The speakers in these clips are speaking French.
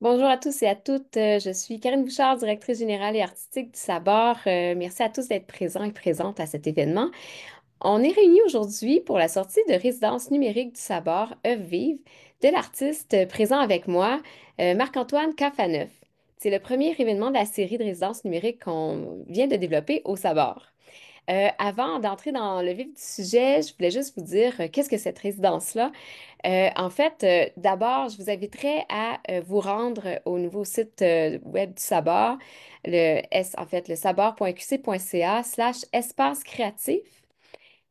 Bonjour à tous et à toutes. Je suis Karine Bouchard, directrice générale et artistique du Sabor. Merci à tous d'être présents et présentes à cet événement. On est réunis aujourd'hui pour la sortie de résidence numérique du Sabor, œuvre vive, de l'artiste présent avec moi, Marc-Antoine Cafaneuf. C'est le premier événement de la série de résidences numériques qu'on vient de développer au Sabor. Avant d'entrer dans le vif du sujet, je voulais juste vous dire qu'est-ce que cette résidence-là. D'abord, je vous inviterai à vous rendre au nouveau site web du Sabor, le sabor.qc.ca/espace créatif.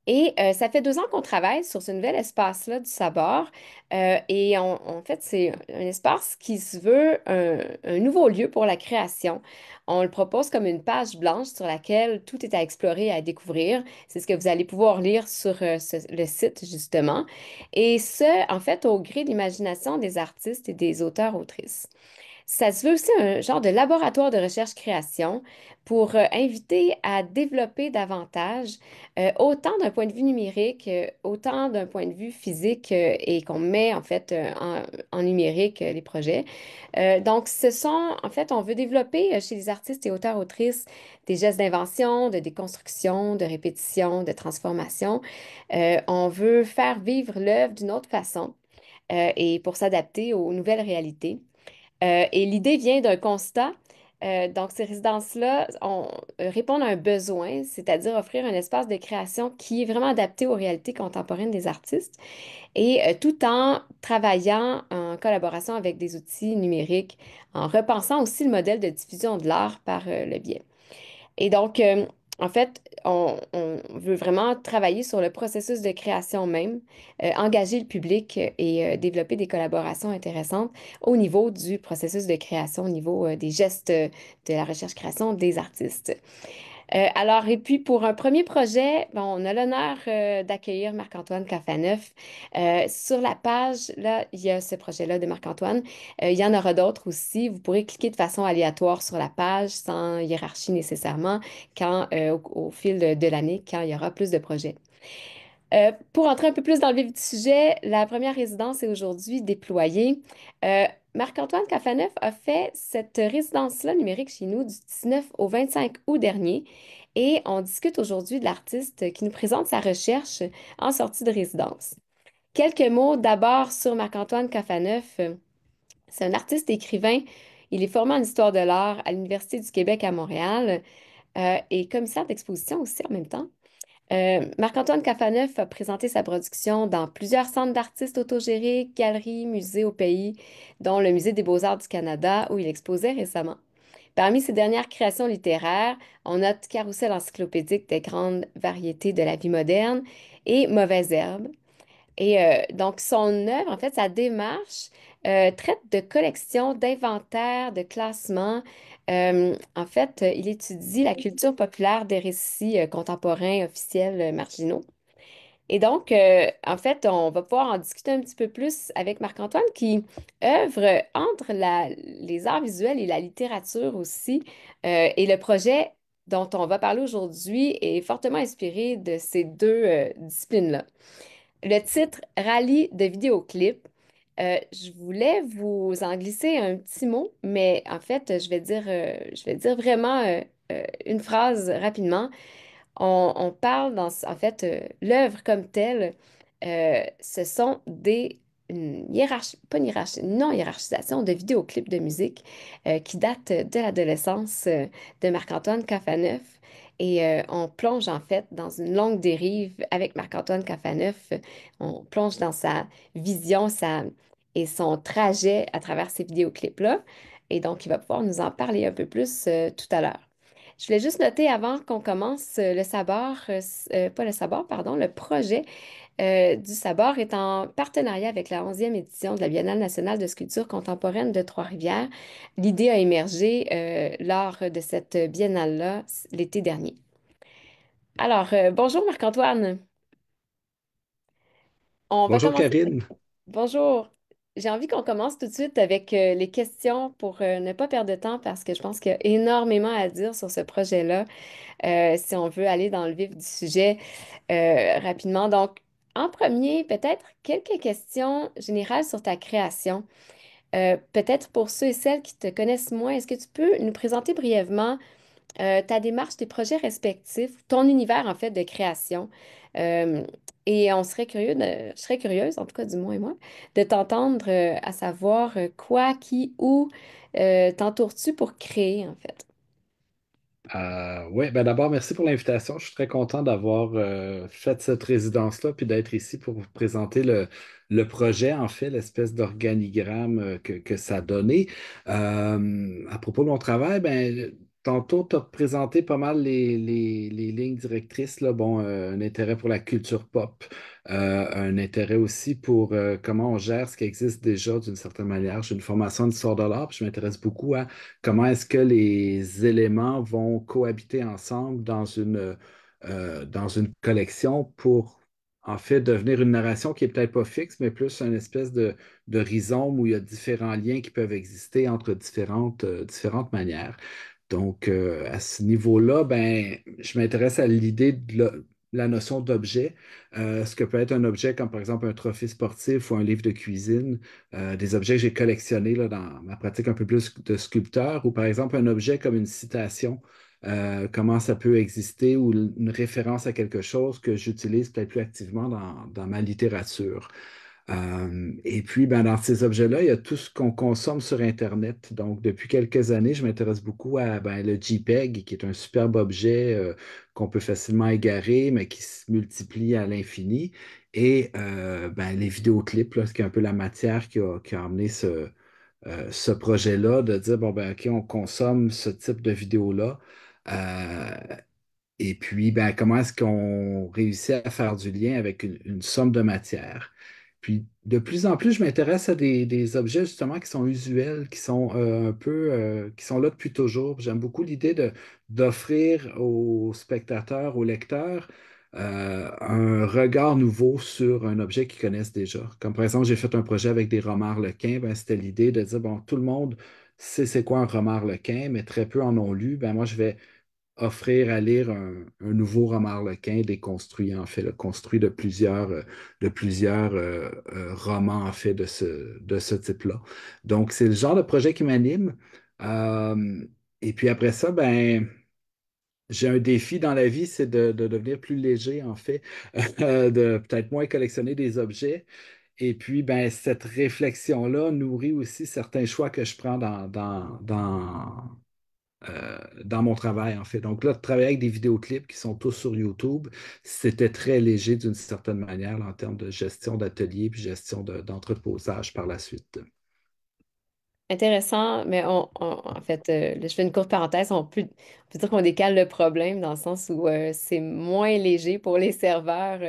Et ça fait 2 ans qu'on travaille sur ce nouvel espace-là du Sabor. En fait, c'est un espace qui se veut un nouveau lieu pour la création. On le propose comme une page blanche sur laquelle tout est à explorer et à découvrir. C'est ce que vous allez pouvoir lire sur le site, justement. Et ce, en fait, au gré de l'imagination des artistes et des auteurs-autrices. Ça se veut aussi un genre de laboratoire de recherche-création pour inviter à développer davantage, autant d'un point de vue numérique, autant d'un point de vue physique, et qu'on met en fait en numérique les projets. Donc, en fait, on veut développer chez les artistes et auteurs-autrices des gestes d'invention, de déconstruction, de répétition, de transformation. On veut faire vivre l'œuvre d'une autre façon et pour s'adapter aux nouvelles réalités. Et l'idée vient d'un constat. Donc, ces résidences-là répondent à un besoin, c'est-à-dire offrir un espace de création qui est vraiment adapté aux réalités contemporaines des artistes et tout en travaillant en collaboration avec des outils numériques, en repensant aussi le modèle de diffusion de l'art par le biais. Et donc, en fait, on veut vraiment travailler sur le processus de création même, engager le public et développer des collaborations intéressantes au niveau du processus de création, au niveau des gestes de la recherche-création des artistes. Et puis pour un premier projet, bon, on a l'honneur d'accueillir Marc-Antoine Cafaneuf. Sur la page, là, il y a ce projet-là de Marc-Antoine. Il y en aura d'autres aussi. Vous pourrez cliquer de façon aléatoire sur la page, sans hiérarchie nécessairement, au fil de l'année, quand il y aura plus de projets. Pour entrer un peu plus dans le vif du sujet, la première résidence est aujourd'hui déployée. Euh, Marc-Antoine Cafaneuf a fait cette résidence-là numérique chez nous du 19 au 25 août dernier et on discute aujourd'hui de l'artiste qui nous présente sa recherche en sortie de résidence. Quelques mots d'abord sur Marc-Antoine Cafaneuf. C'est un artiste écrivain. Il est formé en histoire de l'art à l'Université du Québec à Montréal et commissaire d'exposition aussi en même temps. Marc-Antoine Cafaneuf a présenté sa production dans plusieurs centres d'artistes autogérés, galeries, musées au pays, dont le Musée des Beaux-Arts du Canada, où il exposait récemment. Parmi ses dernières créations littéraires, on note Carrousel encyclopédique des grandes variétés de la vie moderne et Mauvaise herbe. Et donc, son œuvre, en fait, sa démarche traite de collection, d'inventaire, de classement. Il étudie la culture populaire des récits contemporains officiels marginaux. Et donc, en fait, on va pouvoir en discuter un petit peu plus avec Marc-Antoine qui œuvre entre les arts visuels et la littérature aussi. Et le projet dont on va parler aujourd'hui est fortement inspiré de ces deux disciplines-là. Le titre Rallye de vidéoclip. Je voulais vous en glisser un petit mot, mais en fait, je vais dire vraiment une phrase rapidement. On parle en fait, l'œuvre comme telle, ce sont une hiérarchie, pas une hiérarchie, une non-hiérarchisation de vidéoclips de musique qui datent de l'adolescence de Marc-Antoine Cafaneuf. Et on plonge en fait dans une longue dérive avec Marc-Antoine Cafaneuf. On plonge dans sa vision et son trajet à travers ces vidéoclips-là. Et donc, il va pouvoir nous en parler un peu plus tout à l'heure. Je voulais juste noter avant qu'on commence le sabord, pas le sabord, pardon, le projet du sabord est en partenariat avec la 11e édition de la Biennale nationale de sculpture contemporaine de Trois-Rivières. L'idée a émergé lors de cette biennale-là l'été dernier. Bonjour Marc-Antoine. On va Bonjour commencer. Karine. Bonjour. J'ai envie qu'on commence tout de suite avec les questions pour ne pas perdre de temps parce que je pense qu'il y a énormément à dire sur ce projet-là. Si on veut aller dans le vif du sujet rapidement. Donc, en premier, peut-être quelques questions générales sur ta création. Peut-être pour ceux et celles qui te connaissent moins, est-ce que tu peux nous présenter brièvement ta démarche, tes projets respectifs, ton univers en fait de création? Euh, et on serait je serais curieuse, en tout cas du moins moi, de t'entendre à savoir quoi, qui, où t'entoures-tu pour créer en fait? Oui, ben d'abord, merci pour l'invitation. Je suis très content d'avoir fait cette résidence-là, puis d'être ici pour vous présenter le projet, en fait, l'espèce d'organigramme que ça a donné. À propos de mon travail, ben, tantôt, tu as présenté pas mal les lignes directrices, là. Bon, un intérêt pour la culture pop, un intérêt aussi pour comment on gère ce qui existe déjà d'une certaine manière. J'ai une formation en histoire de l'art, puis je m'intéresse beaucoup à comment est-ce que les éléments vont cohabiter ensemble dans une collection pour en fait devenir une narration qui est peut-être pas fixe, mais plus une espèce de rhizome où il y a différents liens qui peuvent exister entre différentes manières. Donc, à ce niveau-là, ben, je m'intéresse à l'idée de la notion d'objet, ce que peut être un objet comme par exemple un trophée sportif ou un livre de cuisine, des objets que j'ai collectionnés là, dans ma pratique un peu plus de sculpteur, ou par exemple un objet comme une citation, comment ça peut exister, ou une référence à quelque chose que j'utilise peut-être plus activement dans ma littérature. Et puis, ben, dans ces objets-là, il y a tout ce qu'on consomme sur Internet. Donc, depuis quelques années, je m'intéresse beaucoup à ben, le JPEG, qui est un superbe objet qu'on peut facilement égarer, mais qui se multiplie à l'infini. Et ben, les vidéoclips, là, ce qui est un peu la matière qui a amené ce projet-là, de dire, bon, ben, OK, on consomme ce type de vidéo-là. Euh, et puis, ben, comment est-ce qu'on réussit à faire du lien avec une somme de matière? Puis, de plus en plus, je m'intéresse à des objets justement qui sont usuels, qui sont un peu, qui sont là depuis toujours. J'aime beaucoup l'idée d'offrir aux spectateurs, aux lecteurs, un regard nouveau sur un objet qu'ils connaissent déjà. Comme par exemple, j'ai fait un projet avec des romans harlequins. Ben, c'était l'idée de dire, bon, tout le monde sait c'est quoi un roman harlequin, mais très peu en ont lu. Ben, moi, je vais offrir à lire un nouveau roman harlequin déconstruit, en fait, là, construit de plusieurs romans, en fait, de ce type-là. Donc, c'est le genre de projet qui m'anime. Euh, et puis après ça, ben, j'ai un défi dans la vie, c'est de devenir plus léger, en fait, de peut-être moins collectionner des objets. Et puis, ben, cette réflexion-là nourrit aussi certains choix que je prends dans mon travail, en fait. Donc là, de travailler avec des vidéoclips qui sont tous sur YouTube, c'était très léger d'une certaine manière là, en termes de gestion d'atelier puis gestion d'entreposage par la suite. Intéressant, mais en fait, là, je fais une courte parenthèse, on peut dire qu'on décale le problème dans le sens où c'est moins léger pour les serveurs.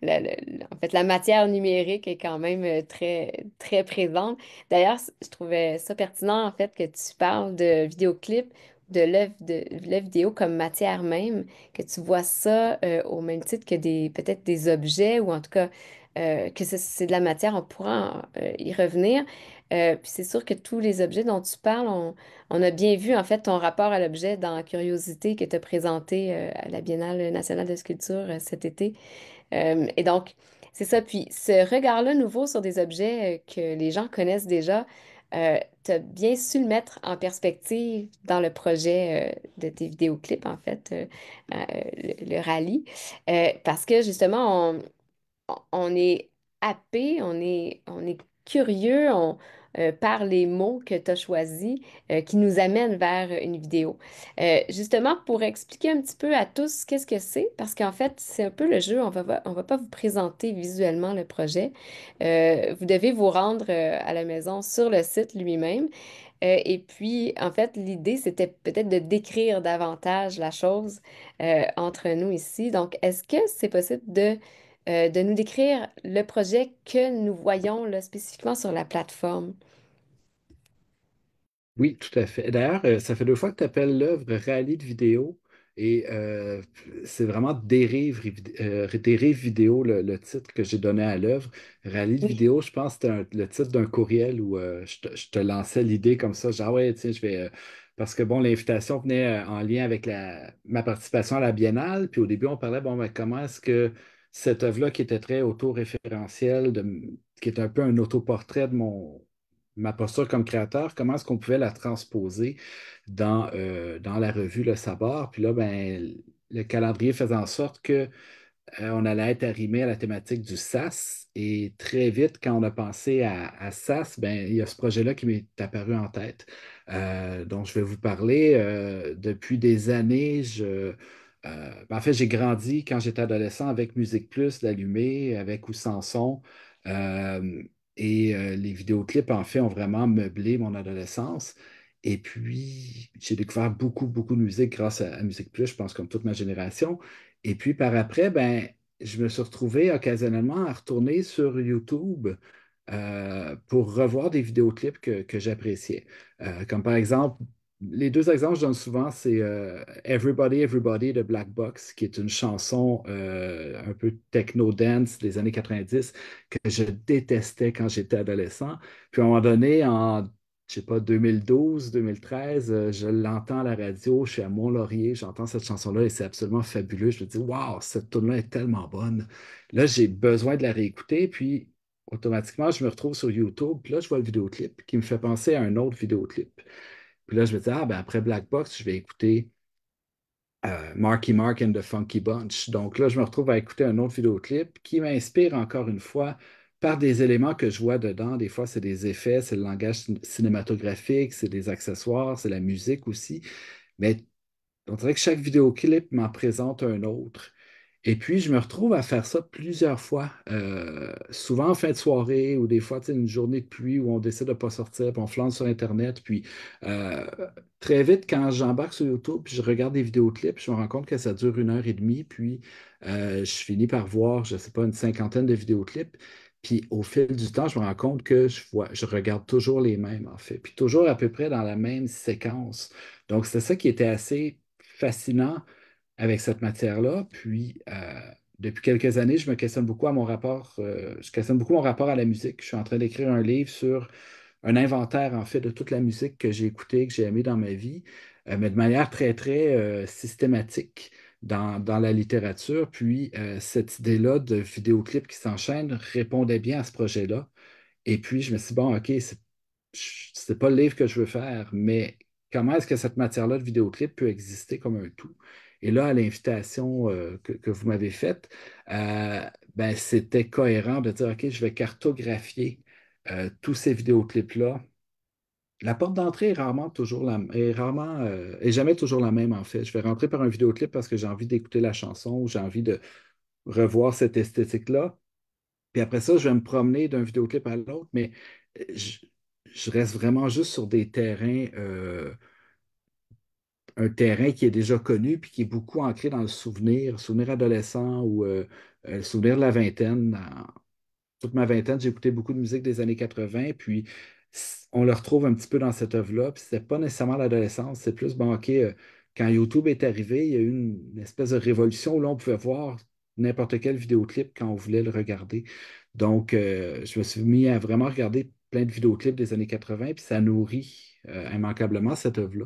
En fait, la matière numérique est quand même très, très présente. D'ailleurs, je trouvais ça pertinent, en fait, que tu parles de vidéoclip, de l'œuvre vidéo comme matière même, que tu vois ça au même titre que peut-être des objets, ou en tout cas que c'est de la matière, on pourra y revenir. Puis c'est sûr que tous les objets dont tu parles, on a bien vu en fait ton rapport à l'objet dans Curiosité que tu as présenté à la Biennale nationale de sculpture cet été. Et donc, c'est ça. Puis ce regard-là nouveau sur des objets que les gens connaissent déjà, tu as bien su le mettre en perspective dans le projet de tes vidéoclips, en fait, le rallye. Parce que justement, on est happé, on est curieux par les mots que tu as choisis qui nous amènent vers une vidéo. Justement, pour expliquer un petit peu à tous qu'est-ce que c'est, parce qu'en fait, c'est un peu le jeu, on va pas vous présenter visuellement le projet. Vous devez vous rendre à la maison sur le site lui-même. Et puis, en fait, l'idée, c'était peut-être de décrire davantage la chose entre nous ici. Donc, est-ce que c'est possible de nous décrire le projet que nous voyons là, spécifiquement sur la plateforme? Oui, tout à fait. D'ailleurs, ça fait 2 fois que tu appelles l'œuvre rallye de vidéo et c'est vraiment dérive vidéo le titre que j'ai donné à l'œuvre. Rallye de Oui. vidéo, je pense que c'était le titre d'un courriel où je te lançais l'idée comme ça, genre ouais, tiens, je vais. Parce que bon, l'invitation venait en lien avec ma participation à la Biennale, puis au début, on parlait, bon, ben, comment est-ce que cette œuvre-là, qui était très autoréférentielle, qui est un peu un autoportrait ma posture comme créateur, comment est-ce qu'on pouvait la transposer dans la revue Le Sabar. Puis là, ben, le calendrier faisait en sorte que on allait être arrimé à la thématique du SAS. Et très vite, quand on a pensé à SAS, ben, il y a ce projet-là qui m'est apparu en tête, dont je vais vous parler. Depuis des années, en fait, j'ai grandi quand j'étais adolescent avec Musique Plus, d'Allumé, avec ou sans son. Euh, les vidéoclips, en fait, ont vraiment meublé mon adolescence. Et puis, j'ai découvert beaucoup, beaucoup de musique grâce à Musique Plus, je pense, comme toute ma génération. Et puis par après, ben, je me suis retrouvé occasionnellement à retourner sur YouTube pour revoir des vidéoclips que j'appréciais. Comme par exemple, les deux exemples que je donne souvent, c'est Everybody, Everybody de Black Box, qui est une chanson un peu techno-dance des années 90 que je détestais quand j'étais adolescent. Puis à un moment donné, en je sais pas, 2012, 2013, je l'entends à la radio, je suis à Mont-Laurier, j'entends cette chanson-là et c'est absolument fabuleux. Je me dis, waouh, cette tune-là est tellement bonne. Là, j'ai besoin de la réécouter, puis automatiquement, je me retrouve sur YouTube, puis là, je vois le vidéoclip qui me fait penser à un autre vidéoclip. Puis là, je me dis, ah, ben après Black Box, je vais écouter Marky Mark and the Funky Bunch. Donc là, je me retrouve à écouter un autre vidéoclip qui m'inspire encore une fois par des éléments que je vois dedans. Des fois, c'est des effets, c'est le langage cinématographique, c'est des accessoires, c'est la musique aussi. Mais on dirait que chaque vidéoclip m'en présente un autre. Et puis, je me retrouve à faire ça plusieurs fois, souvent en fin de soirée ou des fois, tu sais, une journée de pluie où on décide de ne pas sortir, puis on flanque sur Internet. Puis, euh, très vite, quand j'embarque sur YouTube, puis je regarde des vidéoclips, je me rends compte que ça dure 1 heure et demie. Puis, je finis par voir, je ne sais pas, une cinquantaine de vidéoclips. Puis, au fil du temps, je me rends compte que je regarde toujours les mêmes, en fait. Puis, toujours à peu près dans la même séquence. Donc, c'est ça qui était assez fascinant avec cette matière-là. Puis, depuis quelques années, je me questionne beaucoup à mon rapport, je questionne beaucoup mon rapport à la musique. Je suis en train d'écrire un livre sur un inventaire, en fait, de toute la musique que j'ai écoutée, que j'ai aimée dans ma vie, mais de manière très, très systématique dans la littérature. Puis, cette idée-là de vidéoclip qui s'enchaînent répondait bien à ce projet-là. Et puis, je me suis dit, bon, OK, c'est pas le livre que je veux faire, mais comment est-ce que cette matière-là de vidéoclip peut exister comme un tout? Et là, à l'invitation que vous m'avez faite, ben, c'était cohérent de dire, OK, je vais cartographier tous ces vidéoclips-là. La porte d'entrée est jamais toujours la même, en fait. Je vais rentrer par un vidéoclip parce que j'ai envie d'écouter la chanson ou j'ai envie de revoir cette esthétique-là. Puis après ça, je vais me promener d'un vidéoclip à l'autre, mais je, je reste vraiment juste sur des terrains, un terrain qui est déjà connu puis qui est beaucoup ancré dans le souvenir adolescent ou le souvenir de la vingtaine. Toute ma vingtaine, j'ai écouté beaucoup de musique des années 80, puis on le retrouve un petit peu dans cette œuvre-là. Puis c'était pas nécessairement l'adolescence, c'est plus, bon, OK, quand YouTube est arrivé, il y a eu une espèce de révolution où là, on pouvait voir n'importe quel vidéoclip quand on voulait le regarder. Donc, je me suis mis à vraiment regarder plein de vidéoclips des années 80, puis ça nourrit immanquablement cette œuvre-là.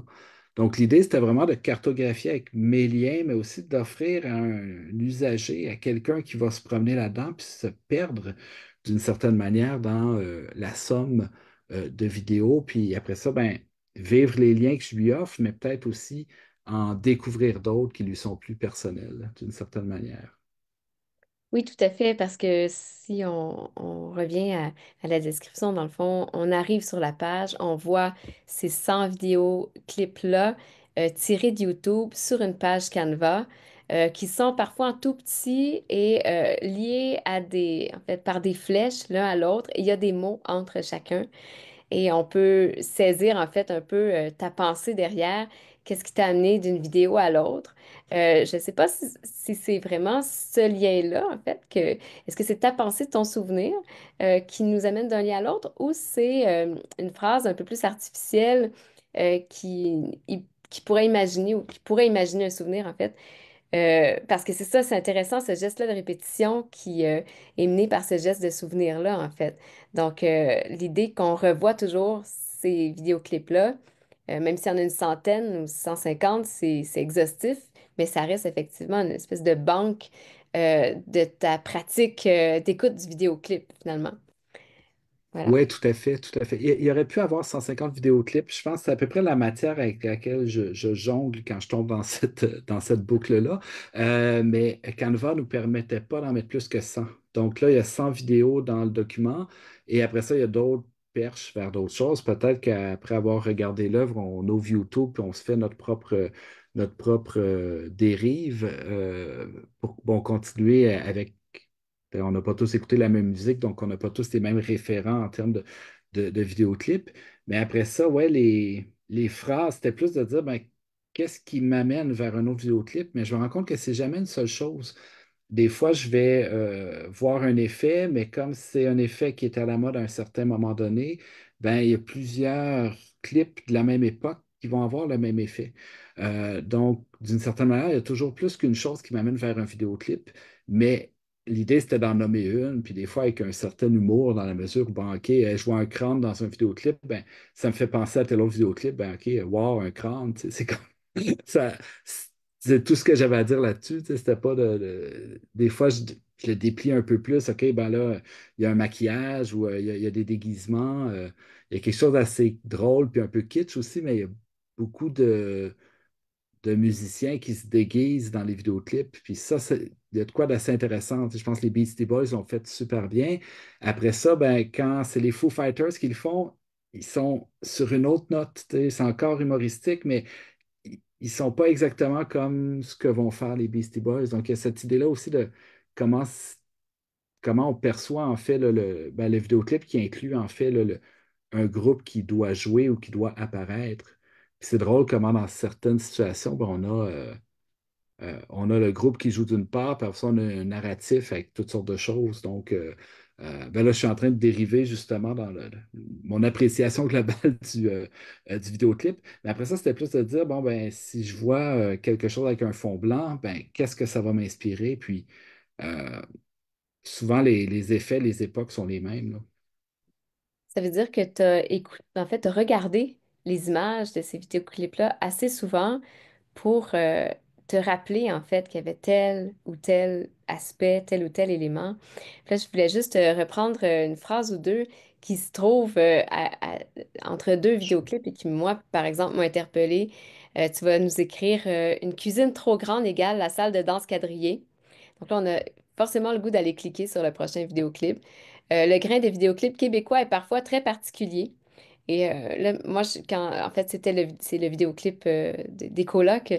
Donc, l'idée, c'était vraiment de cartographier avec mes liens, mais aussi d'offrir à un usager, à quelqu'un qui va se promener là-dedans, puis se perdre d'une certaine manière dans la somme de vidéos. Puis après ça, ben, vivre les liens que je lui offre, mais peut-être aussi en découvrir d'autres qui lui sont plus personnels, d'une certaine manière. Oui, tout à fait, parce que si on revient à la description, dans le fond, on arrive sur la page, on voit ces 100 vidéos clips-là tirés de YouTube sur une page Canva qui sont parfois en tout petit et liés en fait, par des flèches l'un à l'autre. Il y a des mots entre chacun. Et on peut saisir en fait un peu ta pensée derrière, qu'est-ce qui t'a amené d'une vidéo à l'autre. Je ne sais pas si c'est vraiment ce lien-là, en fait, est-ce que c'est ta pensée, ton souvenir qui nous amène d'un lien à l'autre ou c'est une phrase un peu plus artificielle qui pourrait imaginer ou qui pourrait imaginer un souvenir, en fait. Parce que c'est ça, c'est intéressant, ce geste-là de répétition qui est mené par ce geste de souvenir-là, en fait. Donc, l'idée qu'on revoit toujours ces vidéoclips-là, même s'il y en a une centaine ou 150, c'est exhaustif, mais ça reste effectivement une espèce de banque de ta pratique d'écoute du vidéoclip, finalement. Voilà. Oui, tout à fait, tout à fait. Il aurait pu avoir 150 vidéoclips. Je pense que c'est à peu près la matière avec laquelle je jongle quand je tombe dans cette boucle-là. Mais Canva ne nous permettait pas d'en mettre plus que 100. Donc là, il y a 100 vidéos dans le document et après ça, il y a d'autres perches vers d'autres choses. Peut-être qu'après avoir regardé l'œuvre, on ouvre YouTube et on se fait notre propre dérive pour bon, continuer avec. On n'a pas tous écouté la même musique, donc on n'a pas tous les mêmes référents en termes de vidéoclips. Mais après ça, ouais, les phrases, c'était plus de dire ben, qu'est-ce qui m'amène vers un autre vidéoclip, mais je me rends compte que c'est jamais une seule chose. Des fois, je vais voir un effet, mais comme c'est un effet qui est à la mode à un certain moment donné, ben, il y a plusieurs clips de la même époque qui vont avoir le même effet. Donc, d'une certaine manière, il y a toujours plus qu'une chose qui m'amène vers un vidéoclip, mais l'idée, c'était d'en nommer une, puis des fois avec un certain humour dans la mesure où, ben, OK, je vois un crâne dans un vidéoclip, ben, ça me fait penser à tel autre vidéoclip, ben, OK, wow, un crâne, tu sais, c'est comme ça, c'est tout ce que j'avais à dire là-dessus. Tu sais, c'était pas des fois, je le déplie un peu plus. OK, ben là, il y a un maquillage ou il y a des déguisements. Il y a quelque chose d'assez drôle puis un peu kitsch aussi, mais il y a beaucoup de musiciens qui se déguisent dans les vidéoclips. Puis ça, il y a de quoi d'assez intéressant. Tu sais, je pense que les Beastie Boys l'ont fait super bien. Après ça, ben, quand c'est les Foo Fighters qui le font, ils sont sur une autre note. Tu sais, c'est encore humoristique, mais ils sont pas exactement comme ce que vont faire les Beastie Boys. Donc, il y a cette idée-là aussi de comment, comment on perçoit en fait ben, le vidéoclip qui inclut en fait un groupe qui doit jouer ou qui doit apparaître. Puis c'est drôle comment dans certaines situations, ben, on a le groupe qui joue d'une part, puis après ça, on a un narratif avec toutes sortes de choses. Donc, ben là, je suis en train de dériver justement dans mon appréciation globale du vidéoclip. Mais après ça, c'était plus de dire, bon, ben, si je vois quelque chose avec un fond blanc, ben, qu'est-ce que ça va m'inspirer? Puis, euh, souvent, les effets, les époques sont les mêmes, là. Ça veut dire que tu as en fait, t'as regardé les images de ces vidéoclips-là assez souvent pour te rappeler en fait qu'il y avait tel ou tel aspect, tel ou tel élément. Puis là, je voulais juste reprendre une phrase ou deux qui se trouve entre deux vidéoclips et qui, moi, par exemple, m'ont interpellée. Tu vas nous écrire une cuisine trop grande égale la salle de danse quadrillée. Donc là, on a forcément le goût d'aller cliquer sur le prochain vidéoclip. Le grain des vidéoclips québécois est parfois très particulier. Et là, moi, en fait, c'est le vidéoclip des colocs.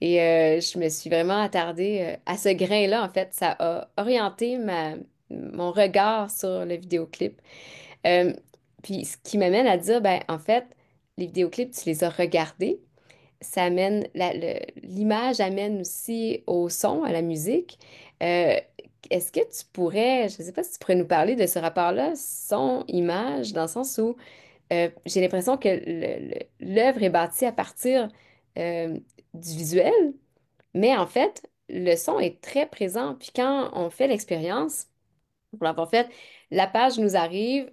Et je me suis vraiment attardée à ce grain-là. En fait, ça a orienté mon regard sur le vidéoclip. Euh, Puis, ce qui m'amène à dire, ben, en fait, les vidéoclips, tu les as regardés. Ça amène, l'image amène aussi au son, à la musique. Euh, Est-ce que tu pourrais, je ne sais pas si tu pourrais nous parler de ce rapport-là, son-image, dans le sens où j'ai l'impression que l'œuvre est bâtie à partir euh, du visuel, mais en fait, le son est très présent. Puis quand on fait l'expérience, pour l'avoir fait, la page nous arrive,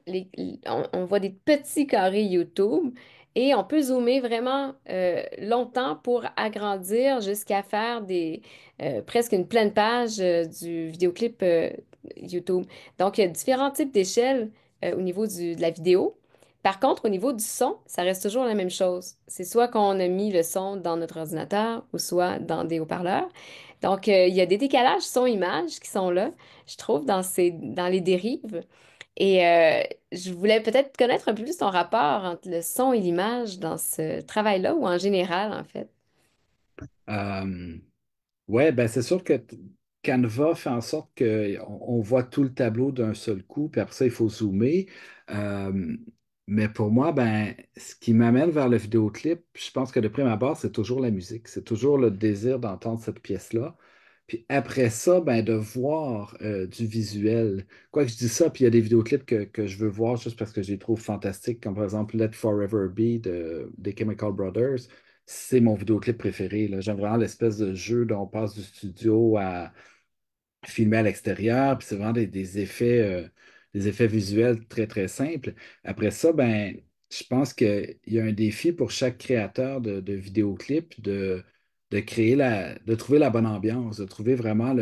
on voit des petits carrés YouTube et on peut zoomer vraiment longtemps pour agrandir jusqu'à faire presque une pleine page du vidéoclip YouTube. Donc, il y a différents types d'échelles au niveau de la vidéo. Par contre, au niveau du son, ça reste toujours la même chose. C'est soit qu'on a mis le son dans notre ordinateur ou soit dans des haut-parleurs. Donc, il y a des décalages son-image qui sont là je trouve, dans les dérives. Et je voulais peut-être connaître un peu plus ton rapport entre le son et l'image dans ce travail-là, ou en général, en fait. Euh, Ouais, ben c'est sûr que Canva fait en sorte qu'on voit tout le tableau d'un seul coup, puis après ça, il faut zoomer. Euh, mais pour moi, ben, ce qui m'amène vers le vidéoclip, je pense que de prime abord, c'est toujours la musique. C'est toujours le désir d'entendre cette pièce-là. Puis après ça, ben, de voir du visuel. Quoi que je dis ça, puis il y a des vidéoclips que je veux voir juste parce que je les trouve fantastiques, comme par exemple Let Forever Be des Chemical Brothers. C'est mon vidéoclip préféré, là. J'aime vraiment l'espèce de jeu dont on passe du studio à filmer à l'extérieur, puis c'est vraiment des effets visuels très, très simples. Après ça, ben, je pense qu'il y a un défi pour chaque créateur de vidéoclip de créer de trouver la bonne ambiance, de trouver vraiment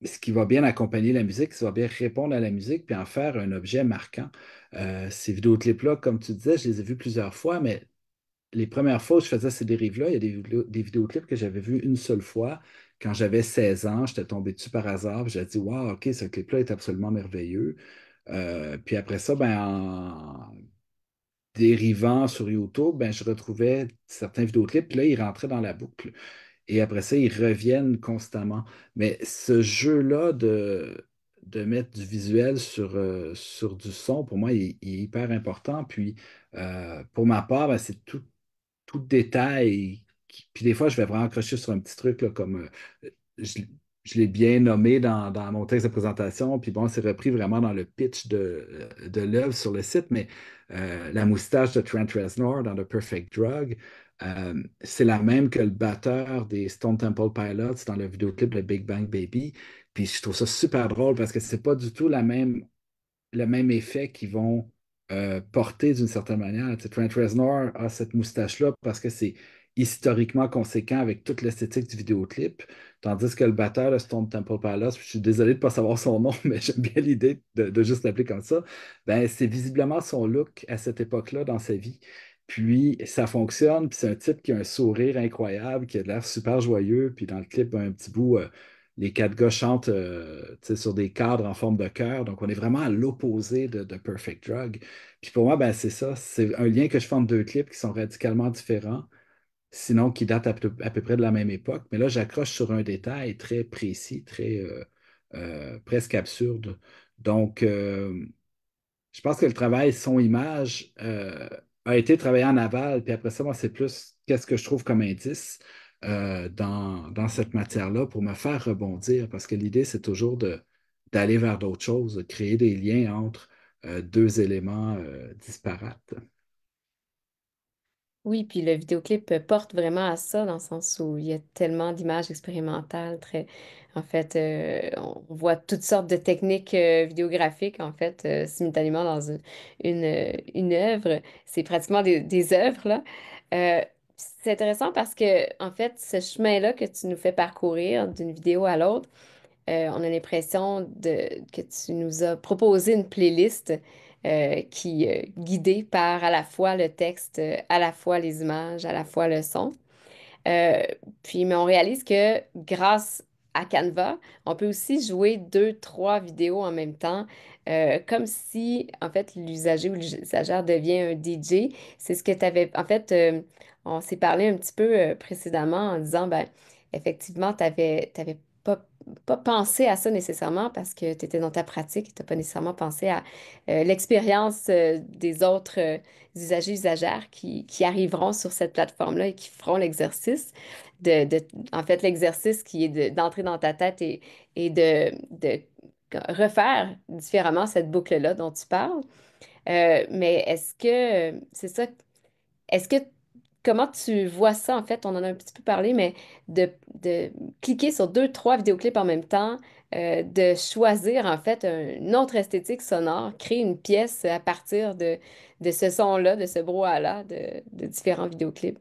ce qui va bien accompagner la musique, ce qui va bien répondre à la musique, puis en faire un objet marquant. Ces vidéoclips-là, comme tu disais, je les ai vus plusieurs fois, mais les premières fois où je faisais ces dérives-là, il y a des vidéoclips que j'avais vus une seule fois. Quand j'avais 16 ans, j'étais tombé dessus par hasard, puis j'ai dit, waouh, OK, ce clip-là est absolument merveilleux. Puis après ça, ben, en dérivant sur YouTube, ben, je retrouvais certains vidéoclips, puis là, ils rentraient dans la boucle. Et après ça, ils reviennent constamment. Mais ce jeu-là de mettre du visuel sur du son, pour moi, il est hyper important. Puis, pour ma part, ben, c'est tout détail. Puis des fois, je vais vraiment accrocher sur un petit truc là, comme je, je l'ai bien nommé dans mon texte de présentation. Puis bon, c'est repris vraiment dans le pitch de l'œuvre sur le site, mais la moustache de Trent Reznor dans The Perfect Drug, c'est la même que le batteur des Stone Temple Pilots dans le vidéoclip de Big Bang Baby. Puis je trouve ça super drôle parce que c'est pas du tout le même effet qu'ils vont porter d'une certaine manière. Tu sais, Trent Reznor a cette moustache-là parce que c'est historiquement conséquent avec toute l'esthétique du vidéoclip, tandis que le batteur de Stone Temple Pilots, je suis désolé de ne pas savoir son nom, mais j'aime bien l'idée de juste l'appeler comme ça, ben, c'est visiblement son look à cette époque-là dans sa vie. Puis ça fonctionne, puis c'est un type qui a un sourire incroyable, qui a l'air super joyeux, puis dans le clip, ben, un petit bout, les quatre gars chantent tu sais, sur des cadres en forme de cœur. Donc, on est vraiment à l'opposé de Perfect Drug. Puis pour moi, ben, c'est ça. C'est un lien que je fais entre deux clips qui sont radicalement différents, sinon qui datent à peu près de la même époque. Mais là, j'accroche sur un détail très précis, très presque absurde. Donc, je pense que le travail son-image a été travaillé en aval, puis après ça, moi, c'est plus qu'est-ce que je trouve comme indice dans cette matière-là pour me faire rebondir, parce que l'idée, c'est toujours d'aller vers d'autres choses, de créer des liens entre deux éléments disparates. Oui, puis le vidéoclip porte vraiment à ça, dans le sens où il y a tellement d'images expérimentales, très... En fait, on voit toutes sortes de techniques vidéographiques, en fait, simultanément dans une œuvre. C'est pratiquement des œuvres, là. C'est intéressant parce que, en fait, ce chemin-là que tu nous fais parcourir d'une vidéo à l'autre, on a l'impression que tu nous as proposé une playlist qui est guidée par à la fois le texte, à la fois les images, à la fois le son. Euh, mais on réalise que grâce à Canva, on peut aussi jouer deux, trois vidéos en même temps, comme si, en fait, l'usager ou l'usagère devient un DJ. C'est ce que tu avais... En fait, on s'est parlé un petit peu précédemment en disant, ben, effectivement, t'avais pas pensé à ça nécessairement parce que tu étais dans ta pratique, tu n'as pas nécessairement pensé à l'expérience des autres usagers, usagères qui arriveront sur cette plateforme-là et qui feront l'exercice en fait, l'exercice qui est d'entrer dans ta tête et de refaire différemment cette boucle-là dont tu parles. Mais est-ce que, c'est ça, est-ce que, comment tu vois ça, en fait, on en a un petit peu parlé, mais de cliquer sur deux, trois vidéoclips en même temps, de choisir, en fait, une autre esthétique sonore, créer une pièce à partir de ce son-là, de ce brouhaha-là, de différents vidéoclips.